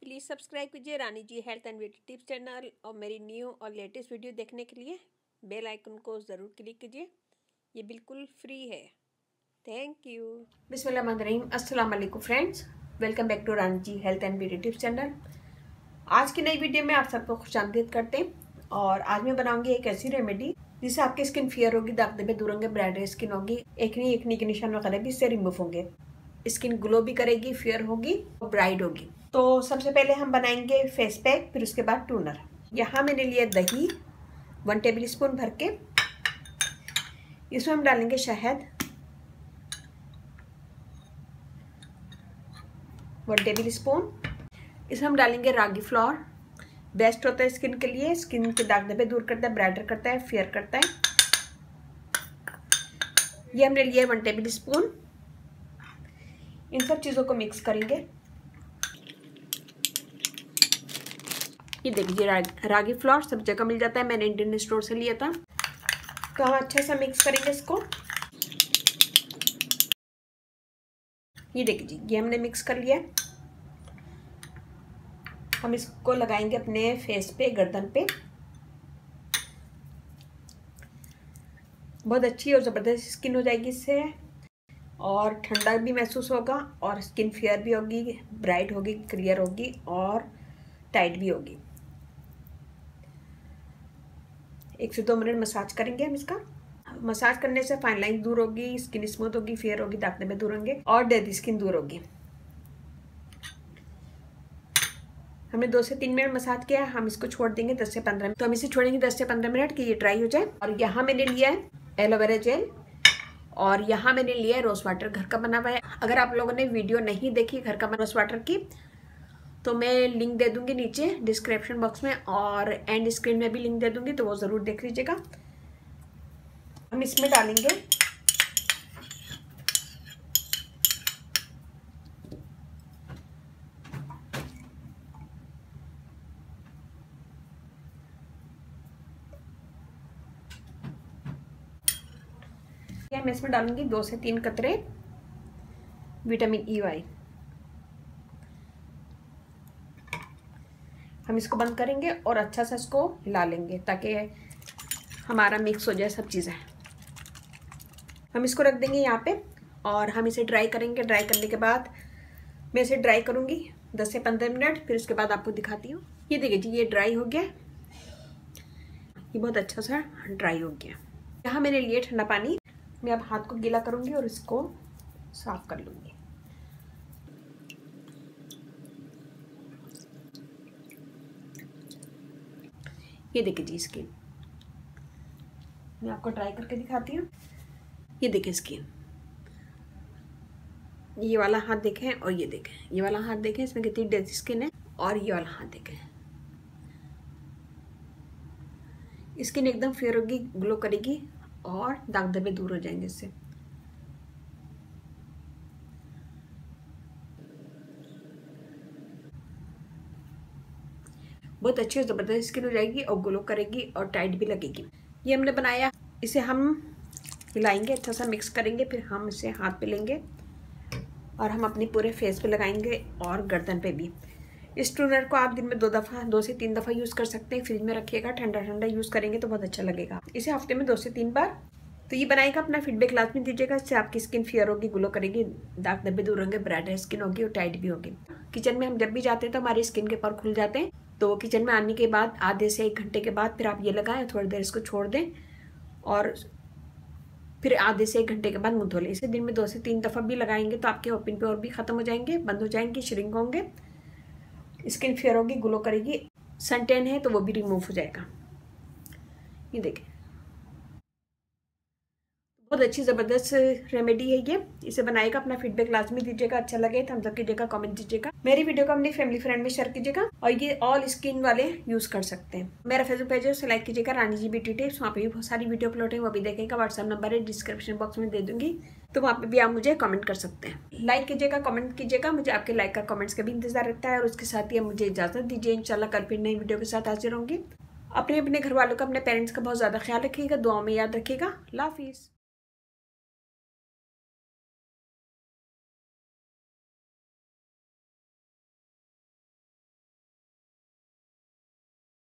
Please subscribe कीजिए Rani ji health and beauty tips channel और मेरी न्यू और लेटेस्ट वीडियो देखने के लिए बेल आइकन को ज़रूर क्लिक कीजिए। ये बिल्कुल फ्री है। Thank you. बिस्मिल्लाहिर्रहमानिर्रहीम। अस्सलाम वालेकुम friends, welcome back to Rani ji health and beauty tips channel. आज की नई वीडियो में आप सबको खुशामदीद करते हैं और आज मैं बनाऊंगी एक ऐसी रेमेडी जिससे आपकी स्किन फेयर होगी, दाग धब्बे दूर होंगे, ब्राइट स्किन होगी, एक्ने के निशान वगैरह भी इससे रिमूव होंगे, स्किन ग्लो भी करेगी, फेयर होगी और ब्राइट होगी। तो सबसे पहले हम बनाएंगे फेस पैक, फिर उसके बाद टोनर। यहाँ मैंने लिया दही 1 टेबल स्पून भर के, इसमें हम डालेंगे शहद 1 टेबल स्पून। इसमें हम डालेंगे रागी फ्लोर, बेस्ट होता है स्किन के लिए, स्किन के दाग धब्बे दूर करता है, ब्राइटर करता है, फेयर करता है। ये हमने लिया है 1 टेबल स्पून। इन सब चीज़ों को मिक्स करेंगे। ये देखिए रागी फ्लोर सब जगह मिल जाता है, मैंने इंडियन स्टोर से लिया था। तो हम अच्छे से मिक्स करेंगे इसको। ये देखिए ये हमने मिक्स कर लिया। हम इसको लगाएंगे अपने फेस पे, गर्दन पे। बहुत अच्छी और ज़बरदस्त स्किन हो जाएगी इससे, और ठंडा भी महसूस होगा और स्किन फेयर भी होगी, ब्राइट होगी, क्लियर होगी और टाइट भी होगी। 1 से 2 मिनट मसाज करेंगे हम इसका। मसाज करने से फाइन लाइन दूर होगी, स्किन स्मूथ होगी, फेयर होगी, दाग धब्बे दूर होंगे और डेड स्किन दूर होगी। हमने 2 से 3 मिनट मसाज किया, हम इसको छोड़ देंगे 10 से 15 मिनट। तो हम इसे छोड़ेंगे 10 से 15 मिनट कि ये ड्राई हो जाए। और यहाँ मैंने लिया है एलोवेरा जेल और यहाँ मैंने लिया है रोज वाटर, घर का बना हुआ है। अगर आप लोगों ने वीडियो नहीं देखी घर का बना रोज वाटर की, तो मैं लिंक दे दूंगी नीचे डिस्क्रिप्शन बॉक्स में और एंड स्क्रीन में भी लिंक दे दूंगी, तो वो ज़रूर देख लीजिएगा। हम इसमें डालेंगे मैं इसमें डालूंगी 2 से 3 कतरे विटामिन ई वाई। हम इसको बंद करेंगे और अच्छा से इसको हिला लेंगे ताकि हमारा मिक्स हो जाए सब चीज़ें। हम इसको रख देंगे यहाँ पे और हम इसे ड्राई करेंगे। ड्राई करने के बाद मैं इसे ड्राई करूँगी 10 से 15 मिनट, फिर उसके बाद आपको दिखाती हूँ। ये देखिए जी, ये ड्राई हो गया, ये बहुत अच्छा सा ड्राई हो गया। यहाँ मैंने लिए ठंडा पानी, मैं अब हाथ को गीला करूँगी और इसको साफ कर लूँगी। ये देखिए जी स्किन, मैं आपको ट्राई करके दिखाती हूँ। ये देखिए स्किन, ये वाला हाथ देखें और ये देखें, ये वाला हाथ देखें, इसमें कितनी डेड स्किन है, और ये वाला हाथ देखें, स्किन एकदम फेयर होगी, ग्लो करेगी और दाग धब्बे दूर हो जाएंगे इससे। बहुत अच्छी और ज़बरदस्त स्किन हो जाएगी और ग्लो करेगी और टाइट भी लगेगी। ये हमने बनाया, इसे हम हिलाएंगे, अच्छा सा मिक्स करेंगे, फिर हम इसे हाथ पे लेंगे और हम अपने पूरे फेस पे लगाएंगे और गर्दन पे भी। इस टोनर को आप दिन में 2 से 3 दफ़ा यूज़ कर सकते हैं। फ्रिज में रखिएगा, ठंडा ठंडा यूज़ करेंगे तो बहुत अच्छा लगेगा। इसे हफ्ते में 2 से 3 बार। तो ये बनाएगा, अपना फीडबैक लाजमी दीजिएगा। इससे आपकी स्किन फेयर होगी, ग्लो करेगी, दाग धब्बे दूर होंगे, ब्राइट स्किन होगी और टाइट भी होगी। किचन में हम जब भी जाते हैं तो हमारी स्किन के पर खुल जाते हैं, तो किचन में आने के बाद आधे से 1 घंटे के बाद फिर आप ये लगाएं, थोड़ी देर इसको छोड़ दें और फिर आधे से 1 घंटे के बाद मुँह धो लें। इसे दिन में 2 से 3 दफ़ा भी लगाएंगे तो आपके ओपन पोर भी ख़त्म हो जाएंगे, बंद हो जाएंगे, श्रिंक होंगे, स्किन फेयर होगी, ग्लो करेगी। सन टैन है तो वो भी रिमूव हो जाएगा। ये देखें, बहुत अच्छी ज़बरदस्त रेमेडी है ये। इसे बनाएगा, अपना फीडबैक लाजमी दीजिएगा। अच्छा लगे थम्स अप कीजिएगा, कमेंट दीजिएगा। मेरी वीडियो को अपनी फैमिली फ्रेंड में शेयर कीजिएगा और ये ऑल स्किन वाले यूज़ कर सकते हैं। मेरा फेसबुक पेज है, उसे लाइक कीजिएगा, रानी जी ब्यूटी टिप्स। वहाँ पे भी बहुत सारी वीडियो अपलोड है, वो भी देखेगा। व्हाट्सएप नंबर है डिस्क्रिप्शन बॉक्स में दे दूंगी, तो वहाँ पे भी आप मुझे कमेंट कर सकते हैं। लाइक कीजिएगा, कमेंट कीजिएगा, मुझे आपके लाइक का कमेंट्स का भी इंतजार रहता है। और उसके साथ ही मुझे इजाज़त दीजिए, इंशाल्लाह कल फिर नई वीडियो के साथ हाजिर होंगी। अपने घर वालों का, अपने पेरेंट्स का बहुत ज़्यादा ख्याल रखिएगा, दुआओं में याद रखिएगा। अल्लाह हाफिज़।